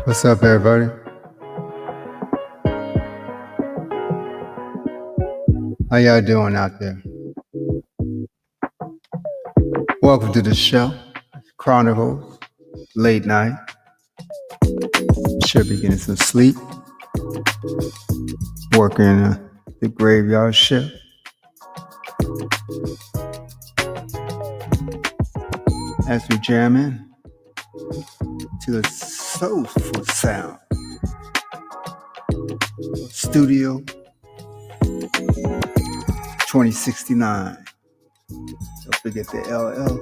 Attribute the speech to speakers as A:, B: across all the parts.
A: What's up, everybody? How y'all doing out there? Welcome to the show, Chronicles, late night. Should be getting some sleep, working the graveyard shift. As we jam in to the soulful sound of Studio 2069. Don't forget the LL.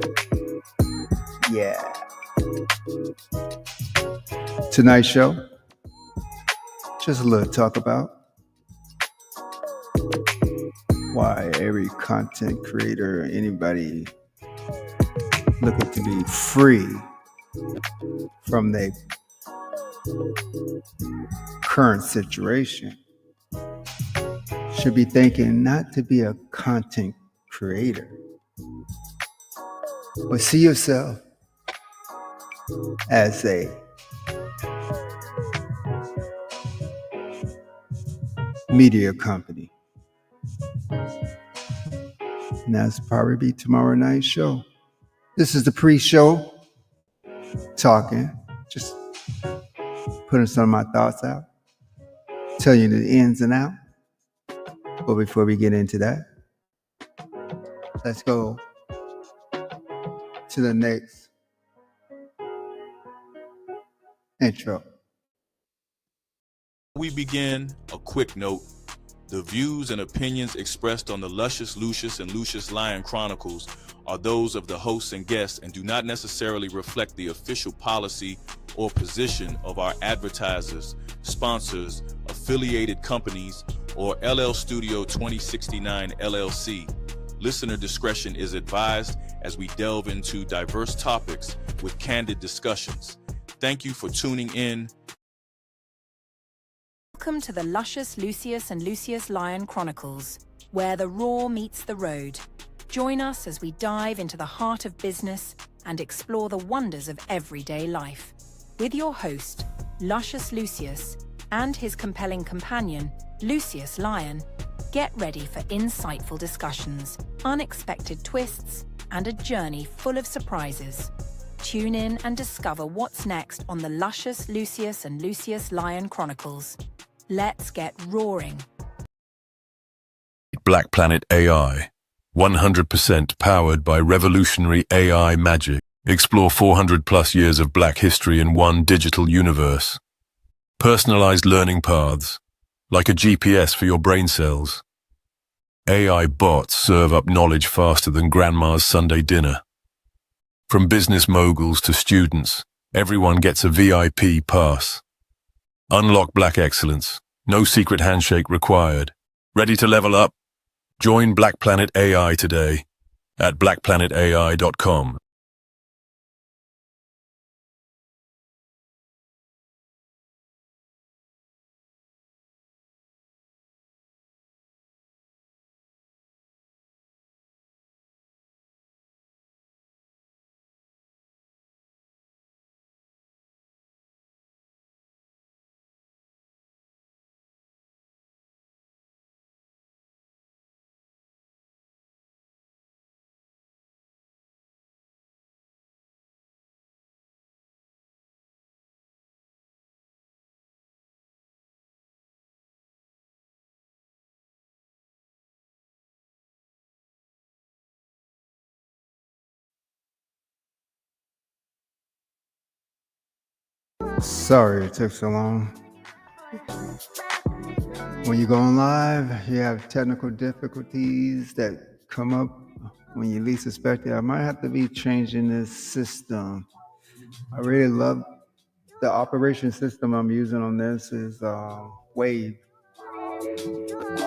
A: Yeah. Tonight's show, just a little talk about why every content creator, anybody looking to be free from their current situation should be thinking not to be a content creator, but see yourself as a media company. And that's probably be tomorrow night's show. This is the pre-show talking, just putting some of my thoughts out, tell you the ins and outs. But before we get into that, let's go to the next intro.
B: We begin, a quick note. The views and opinions expressed on the Luscious Lucius and Lucius Lion Chronicles are those of the hosts and guests and do not necessarily reflect the official policy or position of our advertisers, sponsors, affiliated companies, or LL Studio 2069 LLC. Listener discretion is advised as we delve into diverse topics with candid discussions. Thank you for tuning in.
C: Welcome to the Luscious Lucius and Lucius Lion Chronicles, where the raw meets the road. Join us as we dive into the heart of business and explore the wonders of everyday life. With your host, Luscious Lucius, and his compelling companion, Lucius Lion, get ready for insightful discussions, unexpected twists, and a journey full of surprises. Tune in and discover what's next on the Luscious Lucius and Lucius Lion Chronicles. Let's get roaring.
D: Black Planet AI, 100% powered by revolutionary AI magic. Explore 400 plus years of Black history in one digital universe. Personalized learning paths, like a GPS for your brain cells. AI bots serve up knowledge faster than grandma's Sunday dinner. From business moguls to students, everyone gets a VIP pass. Unlock Black excellence. No secret handshake required. Ready to level up? Join Black Planet AI today at blackplanetai.com.
A: Sorry it took so long. When you're going live, you have technical difficulties that come up when you least expect it. I might have to be changing this system. I really love the operation system I'm using on this is Wave.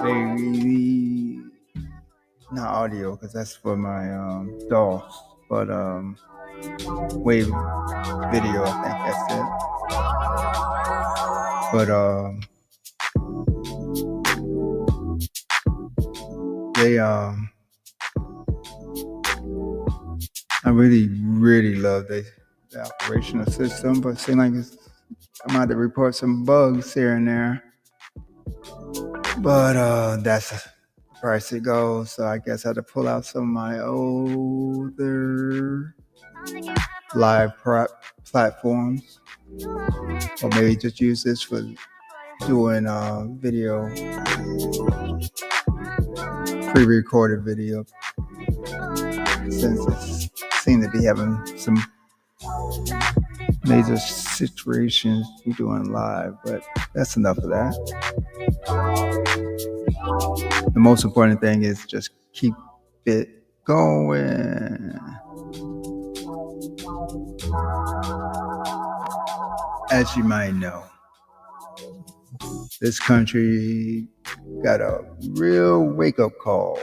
A: Maybe not audio because that's for my DAWs, but Wave video, I think that's it. But I really love the operational system, but it seems like I'm about to report some bugs here and there. But that's the price it goes. So I guess I had to pull out some of my older live platforms, or maybe just use this for doing video, pre-recorded video, since it seemed to be having some major situations we're doing live. But that's enough of that. The most important thing is just keep it going. As you might know, this country got a real wake-up call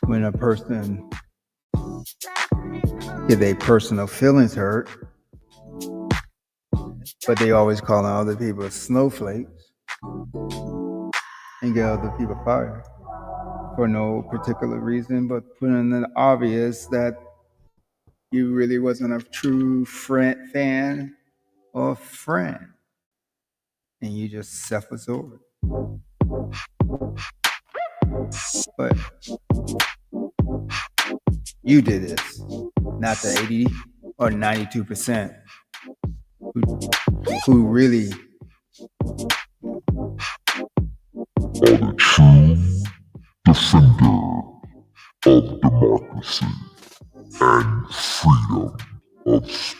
A: when a person get their personal feelings hurt, but they always calling other people snowflakes and get other people fired for no particular reason, but putting it obvious that you really wasn't a true fan or friend, and you just self-absorbed. But you did this, not the 80 or 92% who really
E: are the true defender of democracy and freedom of speech.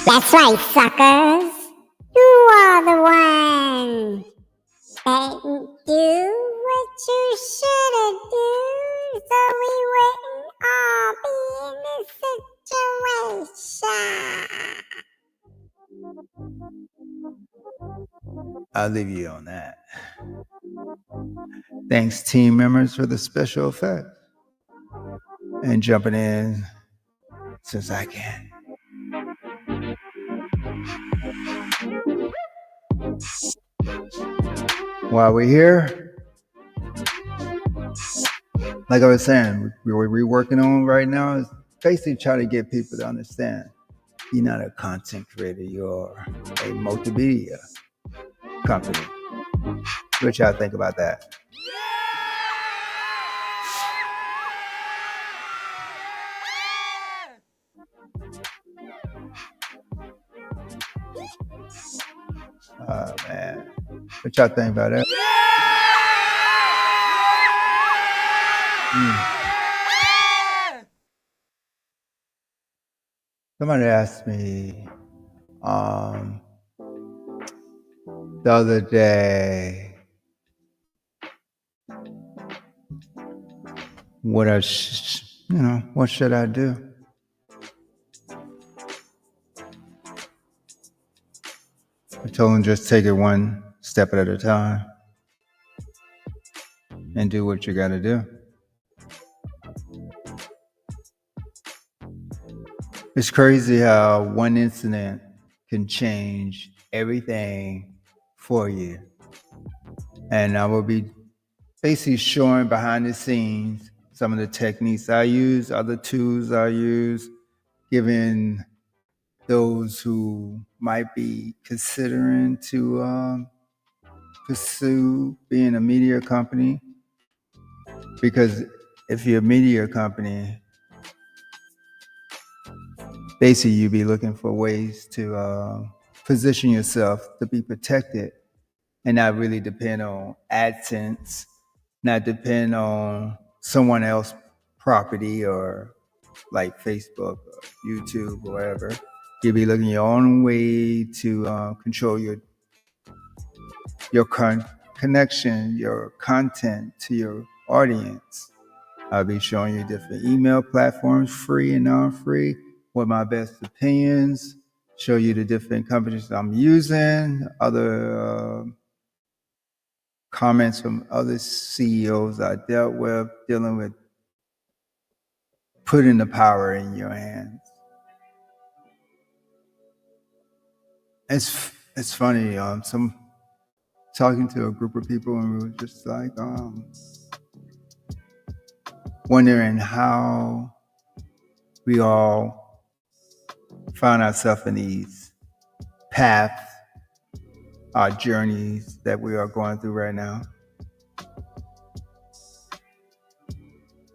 F: That's right, suckers. You are the ones that didn't do what you should have done, so we wouldn't all be in this situation.
A: I'll leave you on that. Thanks, team members, for the special effect and jumping in since I can. While we're here, like I was saying, we're working on right now is basically trying to get people to understand you're not a content creator, you're a multimedia company. What y'all think about that? Oh man, what y'all think about that? Somebody asked me the other day what should I do? I told him just take it one step at a time and do what you got to do. It's crazy how one incident can change everything for you. And I will be basically showing behind the scenes some of the techniques I use, other tools I use, giving those who might be considering to pursue being a media company. Because if you're a media company, basically you'd be looking for ways to position yourself to be protected and not really depend on AdSense, not depend on someone else's property or like Facebook or YouTube or whatever. You'll be looking your own way to control your connection, your content to your audience. I'll be showing you different email platforms, free and non-free, with my best opinions, show you the different companies I'm using, other comments from other CEOs I dealt with, dealing with putting the power in your hands. It's funny, some talking to a group of people and we were just like, wondering how we all found ourselves in these paths, our journeys that we are going through right now.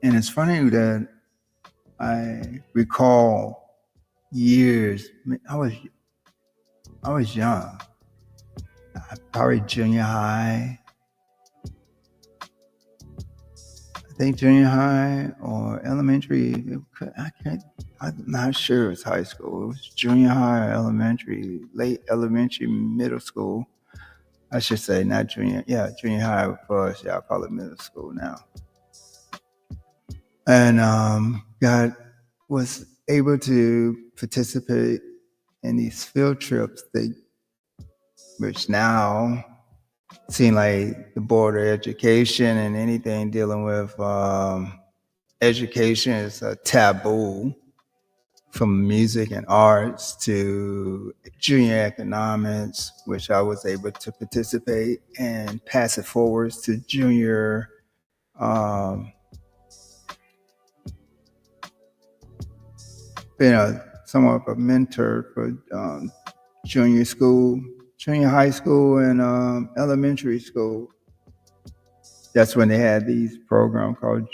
A: And it's funny that I recall years. I was young, probably junior high. I think junior high or elementary. I'm not sure it's high school. It was junior high or elementary, late elementary, middle school. I should say, not junior. Yeah, junior high for us. Yeah, I call it middle school now. And God was able to participate in these field trips, which now seem like the board of education and anything dealing with education is a taboo, from music and arts to junior economics, which I was able to participate and pass it forwards to junior somewhat of a mentor for junior high school, and elementary school. That's when they had these programs called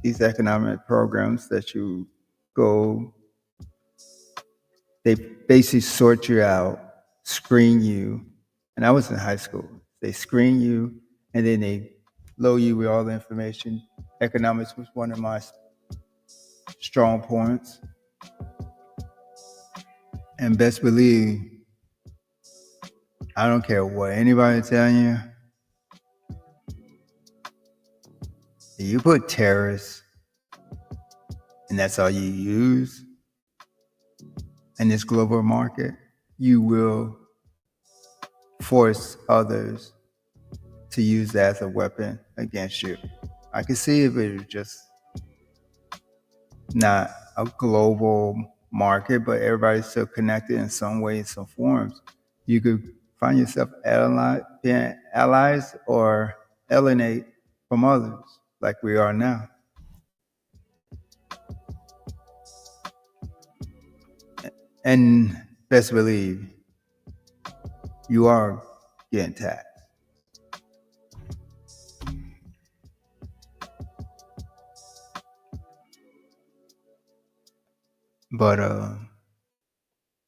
A: these economic programs that you go. They basically sort you out, screen you, and I was in high school. They screen you, and then they load you with all the information. Economics was one of my strong points. And best believe, I don't care what anybody tell you, if you put terrorists and that's all you use in this global market, you will force others to use that as a weapon against you. I can see if it was just not a global market, but everybody's still connected in some way, in some forms. You could find yourself being allies or alienate from others, like we are now. And best believe, you are getting taxed. But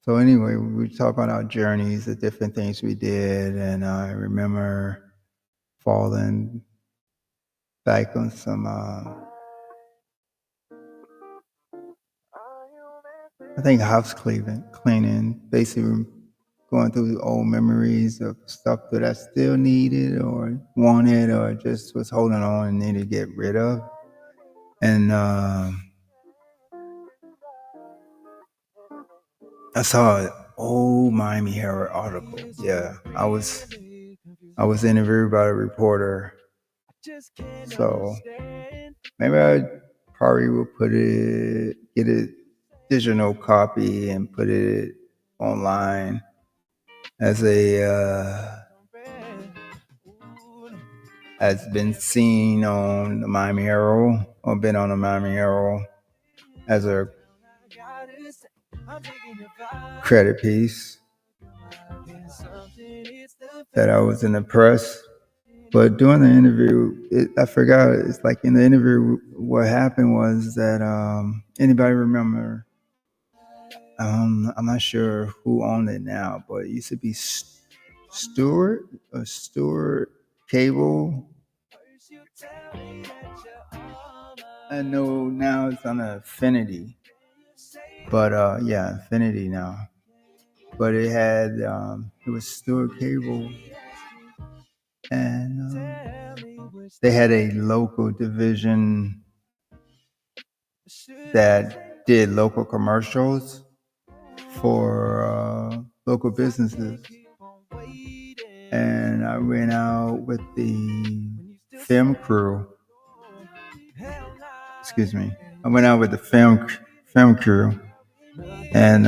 A: so anyway, we talk about our journeys, the different things we did, and I remember falling back on some I think house cleaning, basically going through old memories of stuff that I still needed or wanted or just was holding on and needed to get rid of. And I saw an old Miami Herald article. Yeah, I was interviewed by a reporter. So maybe I probably will get a digital copy and put it online as has been seen on the Miami Herald or been on the Miami Herald as a credit piece that I was in the press. But during the interview, I forgot, it's like in the interview, what happened was that, anybody remember, I'm not sure who owned it now, but it used to be Stewart Cable. I know now it's on Affinity, but Affinity now. But it had, it was Stewart Cable, and they had a local division that did local commercials for local businesses. And I went out with the film crew. Excuse me. I went out with the film crew, and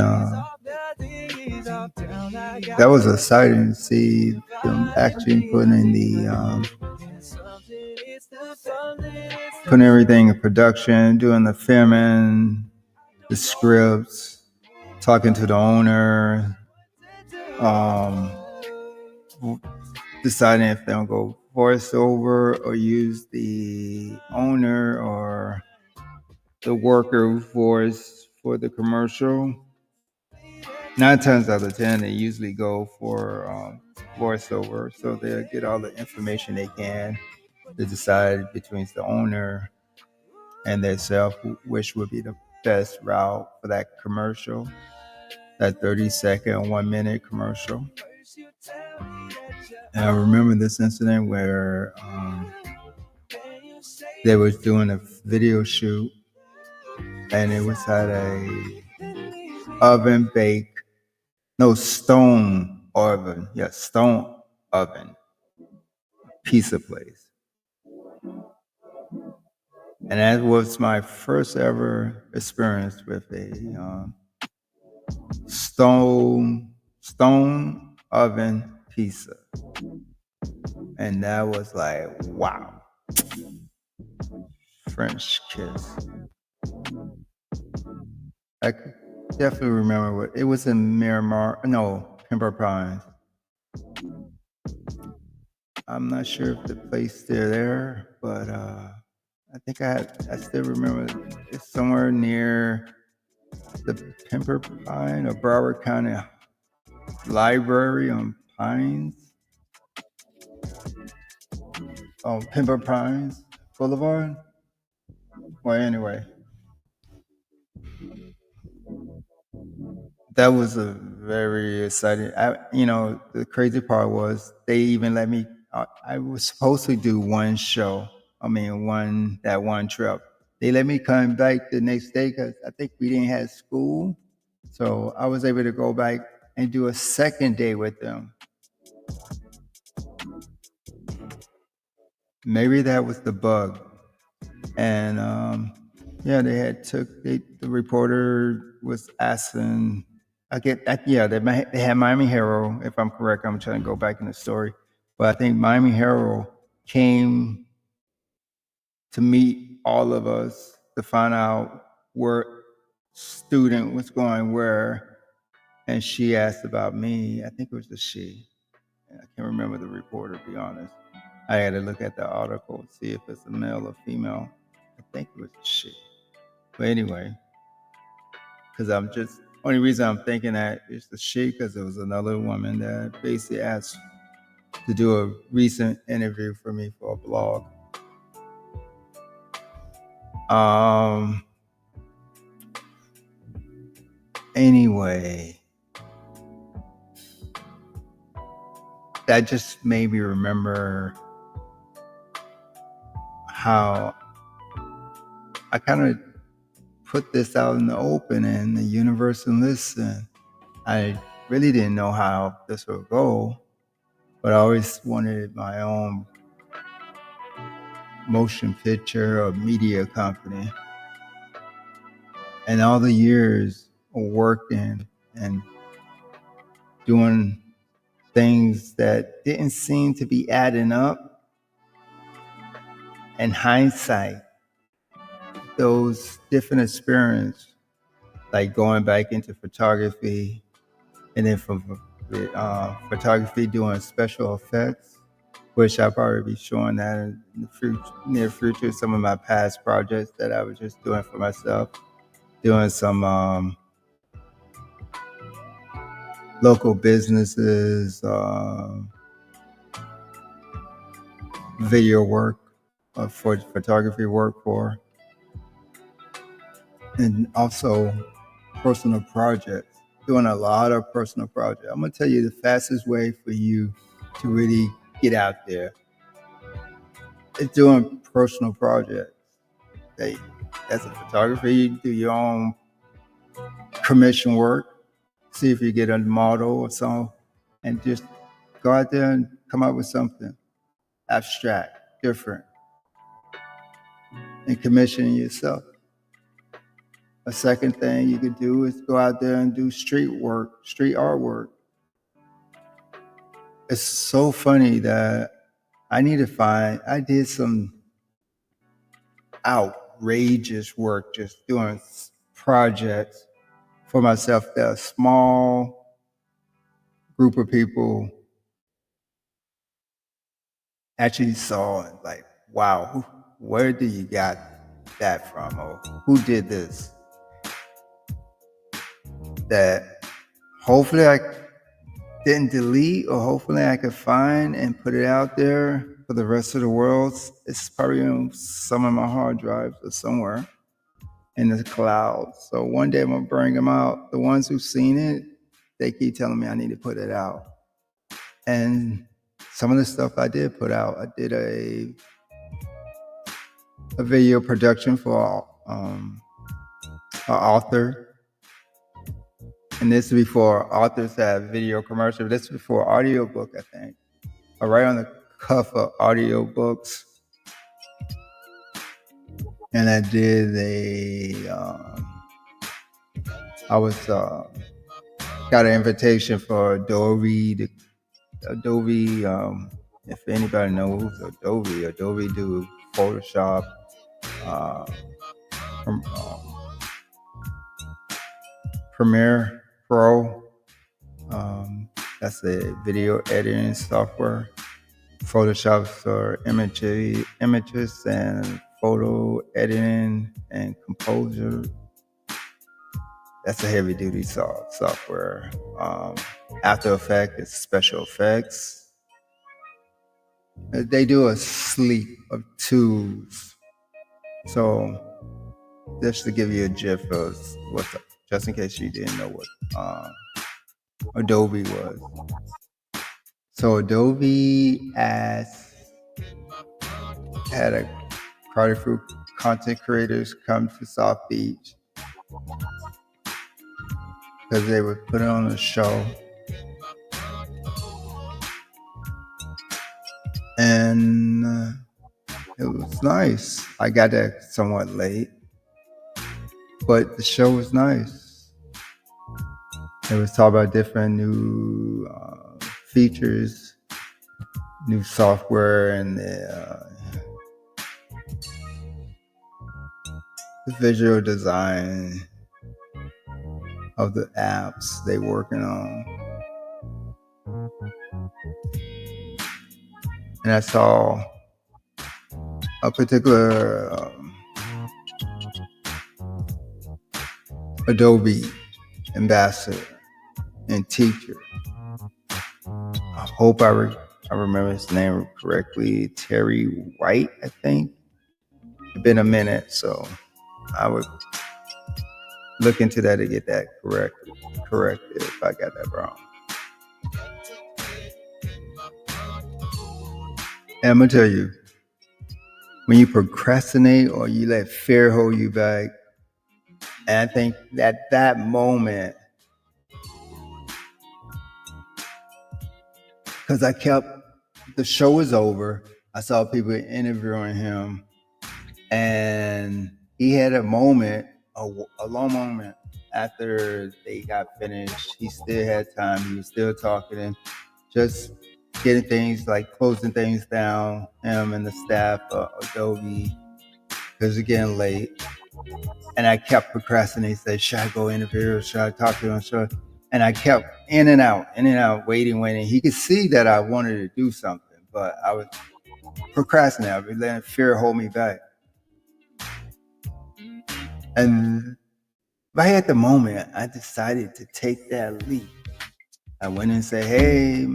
A: that was exciting to see them actually putting in the putting everything in production, doing the filming, the scripts, talking to the owner, deciding if they'll go voiceover or use the owner or the worker voice for the commercial. 9 times out of 10, they usually go for voiceover, so they'll get all the information they can to decide between the owner and themselves which would be the best route for that commercial, that 30-second, 1 minute commercial. And I remember this incident where they was doing a video shoot, and it was at a stone oven pizza place. And that was my first ever experience with a stone oven pizza. And that was like, wow. French kiss. I could definitely remember what it was in Pembroke Pines. I'm not sure if the place still there, but I think I still remember it's somewhere near the Pembroke Pine or Broward County Library on Pines. On Pembroke Pines Boulevard. Well, anyway. That was a very exciting. The crazy part was they even let me. I was supposed to do one show. That one trip. They let me come back the next day because I think we didn't have school, so I was able to go back and do a second day with them. Maybe that was the bug, and the reporter was asking. They had Miami Herald, if I'm correct. I'm trying to go back in the story. But I think Miami Herald came to meet all of us to find out where student was going where. And she asked about me. I think it was a she. I can't remember the reporter, to be honest. I had to look at the article, see if it's a male or female. I think it was a she. But anyway, because only reason I'm thinking that is the she, because there was another woman that basically asked to do a recent interview for me for a blog. Anyway, that just made me remember how I kind of put this out in the open and the universe and listen. I really didn't know how this would go, but I always wanted my own motion picture or media company. And all the years of working and doing things that didn't seem to be adding up, in hindsight, those different experiences, like going back into photography, and then from photography doing special effects, which I'll probably be showing that in the near future, some of my past projects that I was just doing for myself, doing some local businesses, video work, for photography work for, and also personal projects, doing a lot of personal projects. I'm gonna tell you the fastest way for you to really get out there is doing personal projects. As a photographer, you do your own commission work, see if you get a model or something, and just go out there and come up with something abstract, different, and commission yourself. A second thing you could do is go out there and do street artwork. It's so funny that I did some outrageous work just doing projects for myself that a small group of people actually saw and like, wow, where do you got that from? Or who did this? That hopefully I didn't delete, or hopefully I could find and put it out there for the rest of the world. It's probably on some of my hard drives or somewhere in the cloud. So one day I'm gonna bring them out. The ones who've seen it, they keep telling me I need to put it out. And some of the stuff I did put out, I did a video production for an author. And this is before authors have video commercial. This is before audiobook, I think. Or right on the cuff of audiobooks. And I did got an invitation for Adobe. If anybody knows Adobe do Photoshop, Premiere Pro. That's the video editing software. Photoshop for images and photo editing and composure. That's a heavy duty software. After Effects is special effects. They do a slew of tools. So just to give you a gist of what's up, just in case you didn't know what Adobe was. So Adobe had a Carter Fruit content creators come to South Beach because they would put on a show. And it was nice. I got there somewhat late, but the show was nice. It was talking about different new features, new software, and the visual design of the apps they working on. And I saw a particular Adobe ambassador and teacher. I hope I remember his name correctly. Terry White, I think. It's been a minute, so I would look into that to get that corrected if I got that wrong. And I'm gonna tell you, when you procrastinate or you let fear hold you back, and I think that moment, because the show was over, I saw people interviewing him, and he had a moment, a long moment after they got finished. He still had time. He was still talking and just getting things, like closing things down, him and the staff of Adobe, because it's getting late. And I kept procrastinating, said, should I go interview, should I talk to him? And I kept in and out, waiting. He could see that I wanted to do something, but I was procrastinating. I was letting fear hold me back. And right at the moment, I decided to take that leap. I went and said, hey,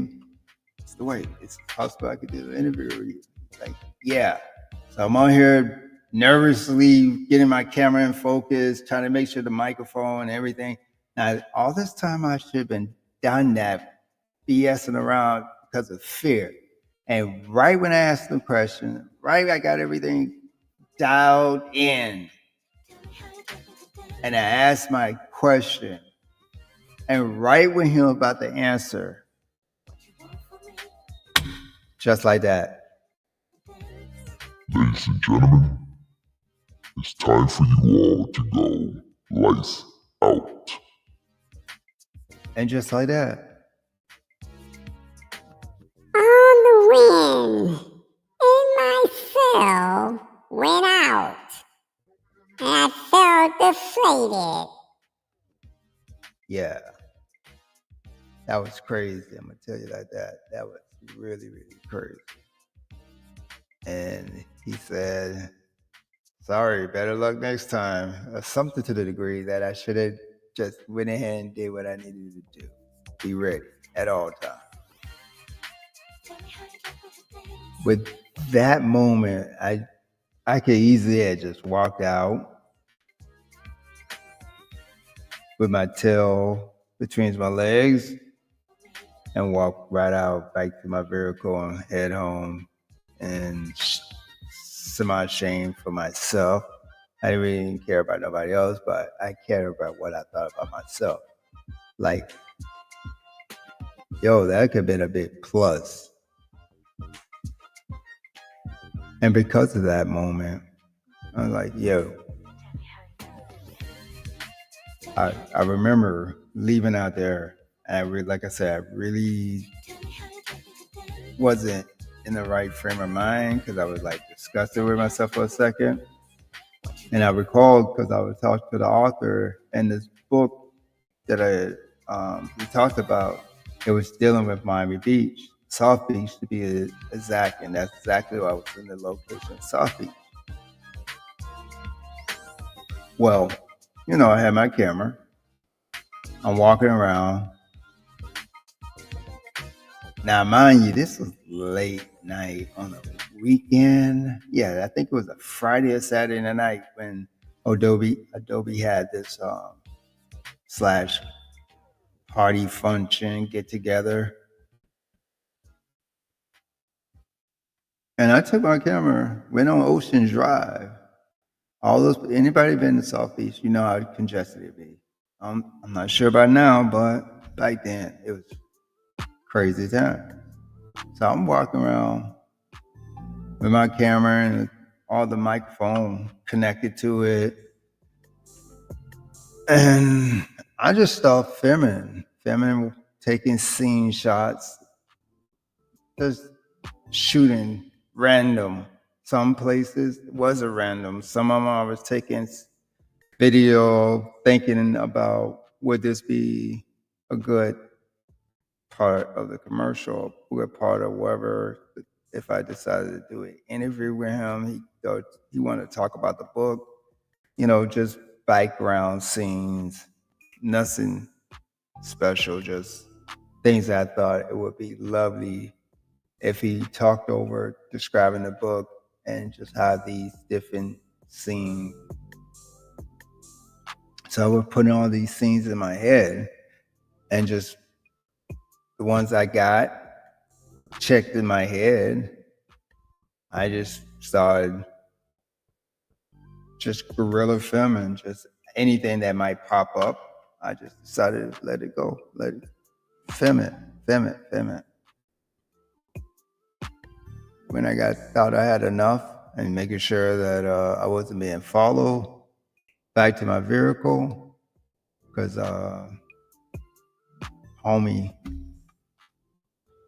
A: Mr. White, it's possible I could do an interview with you. Like, yeah. So I'm on here nervously getting my camera in focus, trying to make sure the microphone and everything. Now, all this time I should have been done that, BSing around because of fear. And right when I asked the question, right, I got everything dialed in. And I asked my question. And right when he was about to answer, just like that.
E: Ladies and gentlemen, it's time for you all to go lights out.
A: And just like that.
F: On the wind, and my cell went out. and I felt deflated.
A: Yeah, that was crazy. I'm gonna tell you like that. That was really, really crazy. And he said, sorry, better luck next time. Something to the degree that I should have just went ahead and did what I needed to do. Be ready at all times. With that moment, I could easily have just walked out with my tail between my legs and walk right out back to my vehicle and head home and semi-ashamed for myself. I didn't really care about nobody else, but I cared about what I thought about myself. Like, yo, that could have been a big plus. And because of that moment, I was like, yo, I remember leaving out there, and like I said, I really wasn't in the right frame of mind because I was like disgusted with myself for a second. And I recalled because I was talking to the author in this book that he talked about. It was dealing with Miami Beach, South Beach to be exact, and that's exactly why I was in the location, South Beach. Well, I had my camera. I'm walking around. Now, mind you, this was late night on a weekend. Yeah, I think it was a Friday or Saturday night when Adobe had this slash party function get together. And I took my camera, went on Ocean Drive. Anybody been to South Beach, you know how congested it be. I'm not sure about now, but back then it was crazy time. So I'm walking around with my camera and all the microphone connected to it. And I just started filming, taking scene shots, just shooting random. Some places it wasn't random. Some of them I was taking video, thinking about would this be a good part of the commercial, a good part of whatever. If I decided to do an interview with him, he wanted to talk about the book, just background scenes, nothing special, just things that I thought it would be lovely if he talked over describing the book and just have these different scenes. So I was putting all these scenes in my head and just the ones I got checked in my head, I just started just guerrilla filming, just anything that might pop up. I just decided to let it go, film it. When I thought I had enough and making sure that I wasn't being followed back to my vehicle, because homie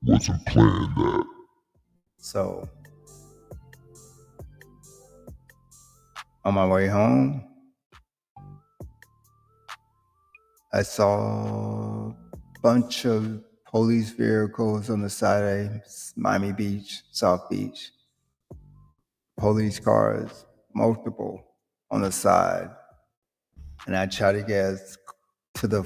E: wasn't playing that.
A: So on my way home, I saw a bunch of police vehicles on the side of Miami Beach, South Beach. Police cars, multiple on the side. And I tried to get to the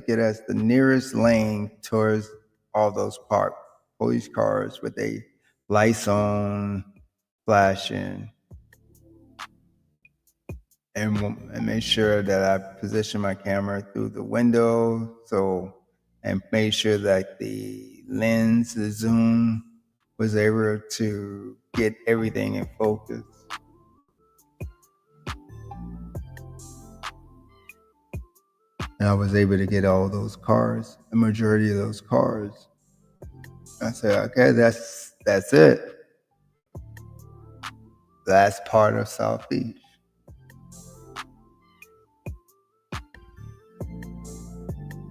A: get us the nearest lane towards all those parked police cars with their lights on, flashing, and make sure that I position my camera through the window, and made sure that the lens, the zoom, was able to get everything in focus. And I was able to get all those cars, the majority of those cars. I said, okay, that's it. That's part of South Beach.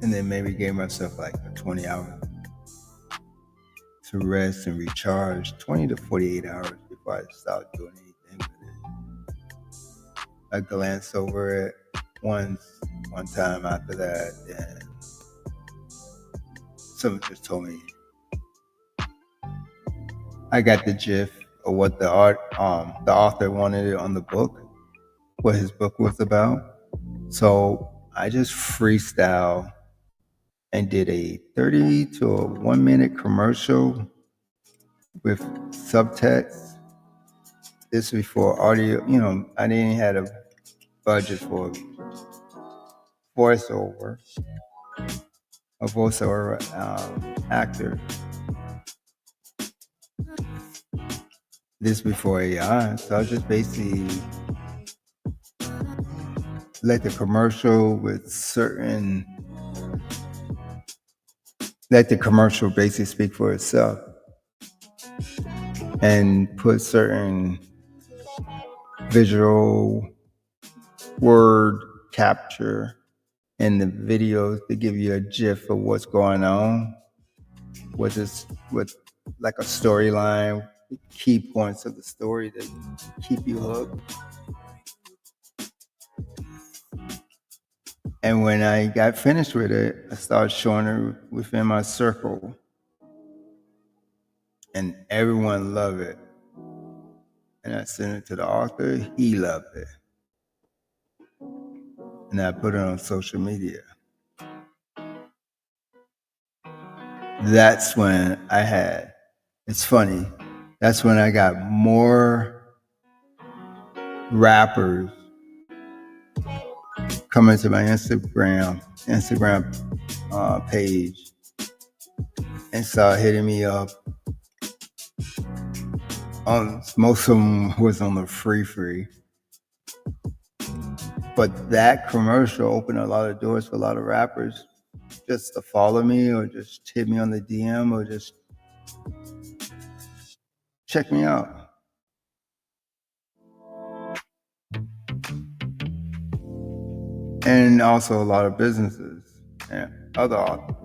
A: And then maybe gave myself like a 20 hours to rest and recharge, 20 to 48 hours before I start doing anything with it. I glanced over it one time after that, and someone just told me I got the gist of what the author wanted it on the book, what his book was about. So I just freestyle and did a 30 to a 1 minute commercial with subtext. This before audio, I didn't have a budget for voiceover, a voiceover actor. This before AI, so I just basically let the commercial basically speak for itself, and put certain visual word capture in the videos to give you a gif of what's going on, with like a storyline, key points of the story that keep you hooked. And when I got finished with it, I started showing it within my circle, and everyone loved it. And I sent it to the author, he loved it. And I put it on social media. That's when it's funny, that's when I got more rappers coming to my Instagram page and started hitting me up. Most of them was on the free. But that commercial opened a lot of doors for a lot of rappers just to follow me, or just hit me on the DM, or just check me out. And also a lot of businesses and other authors.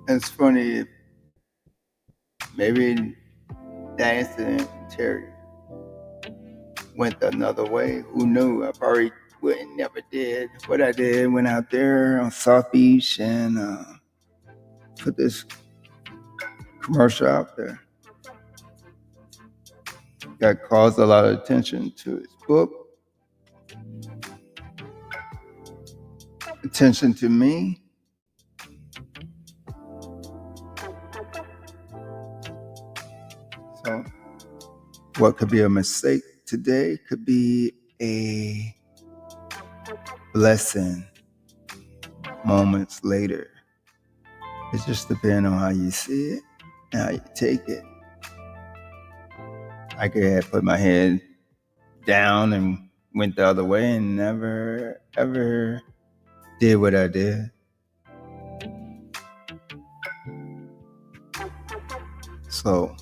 A: And it's funny, maybe that incident, Terry, went another way. Who knew? I probably never did what I did. Went out there on South Beach and put this commercial out there. That caused a lot of attention to his book, attention to me. So what could be a mistake today could be a blessing moments later. It just depends on how you see it and how you take it. I could have put my head down and went the other way and never, ever did what I did. So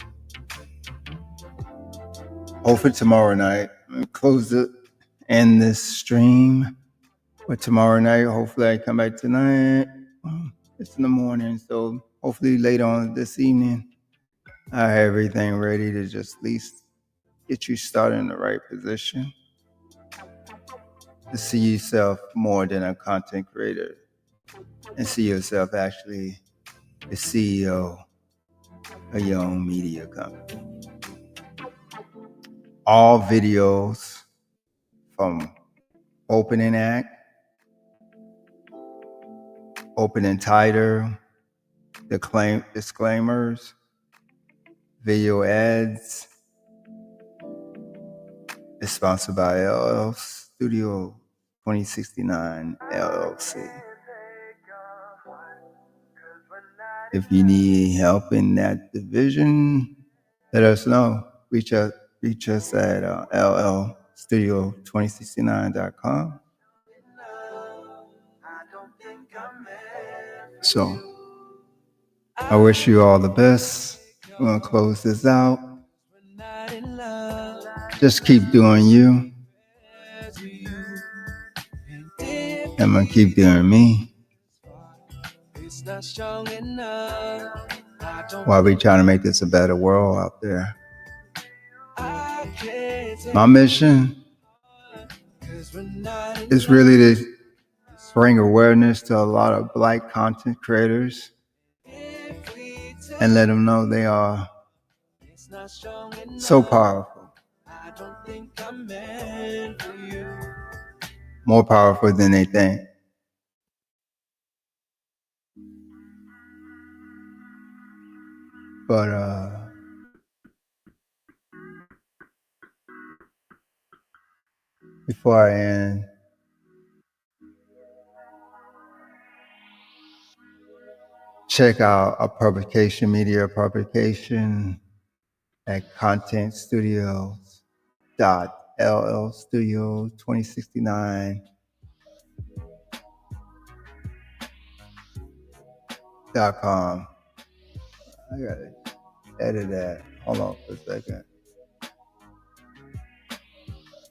A: hopefully tomorrow night, end this stream. But tomorrow night, hopefully I come back tonight. It's in the morning, so hopefully later on this evening, I have everything ready to just at least get you started in the right position to see yourself more than a content creator, and see yourself actually the CEO of your own media company. All videos from opening act, opening title, disclaimers, video ads, is sponsored by LL Studio 2069 LLC. If you need help in that division, let us know. Reach us at llstudio2069.com. So I wish you all the best. We're going to close this out. Just keep doing you. I'm going to keep doing me. While we trying to make this a better world out there. My mission is really to bring awareness to a lot of Black content creators and let them know they are so powerful. More powerful than they think. But before I end, check out a publication, media publication at contentstudios.llstudio2069.com. I gotta edit that. Hold on for a second.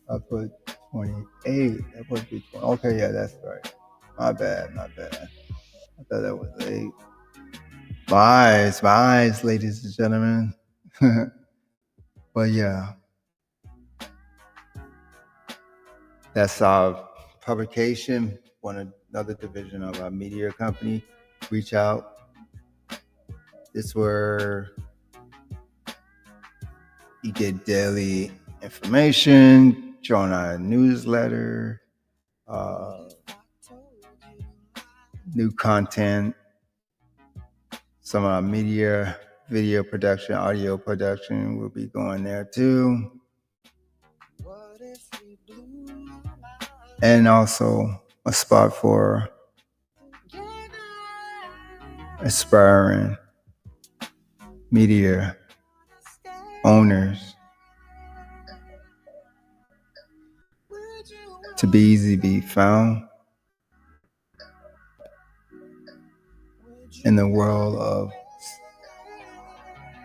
A: I put 28. That supposed to be 20. Okay, yeah, that's right. My bad. I thought that was 8. My eyes, ladies and gentlemen. But yeah, that's our publication, another division of our media company. Reach out. This where you get daily information, join our newsletter, new content, some of our media, video production, audio production will be going there too. And also a spot for aspiring media owners to be easy to be found in the world of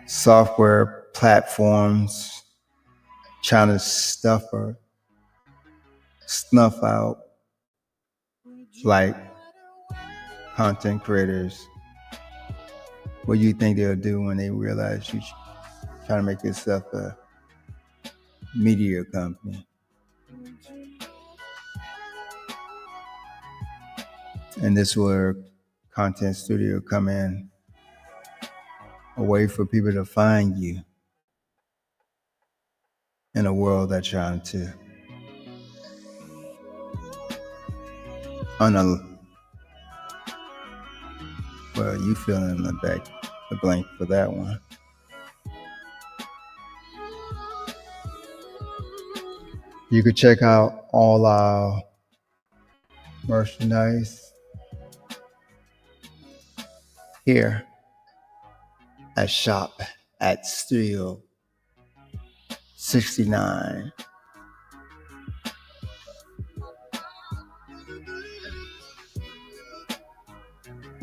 A: software platforms trying to snuff out like content creators. What do you think they'll do when they realize you're trying to make yourself a media company? And this is where Content Studio come in, a way for people to find you in a world that's trying to well, you fill in the blank for that one. You could check out all our merchandise here at Shop at Studio 69.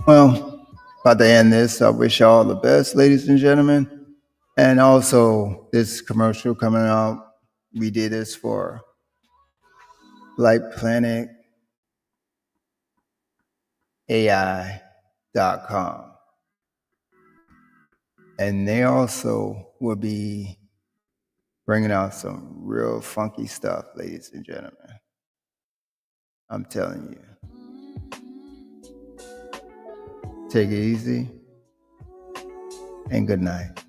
A: Well, about to end this. I wish you all the best, ladies and gentlemen. And also, this commercial coming out, we did this for LightPlanetAI.com. And they also will be bringing out some real funky stuff, ladies and gentlemen. I'm telling you. Take it easy, and good night.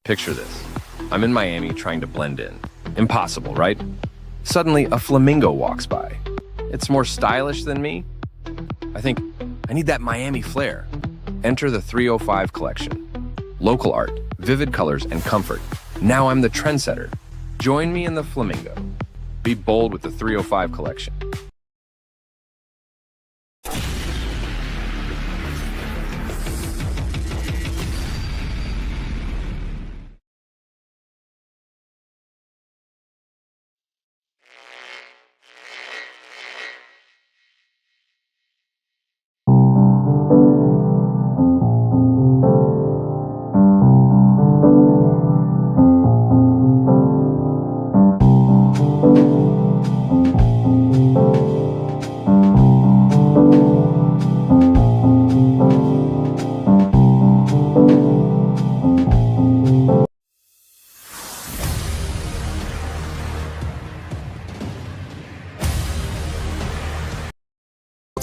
G: Picture this. I'm in Miami trying to blend in. Impossible, right? Suddenly, a flamingo walks by. It's more stylish than me. I think, I need that Miami flair. Enter the 305 collection. Local art, vivid colors, and comfort. Now I'm the trendsetter. Join me in the flamingo. Be bold with the 305 collection.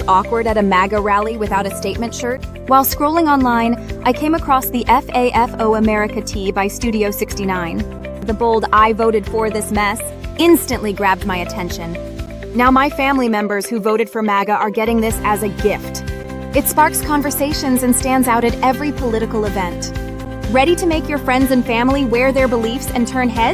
H: awkward at a MAGA rally without a statement shirt? While scrolling online, I came across the FAFO America tee by Studio 69. The bold "I voted for this mess" instantly grabbed my attention. Now my family members who voted for MAGA are getting this as a gift. It sparks conversations and stands out at every political event. Ready to make your friends and family wear their beliefs and turn heads?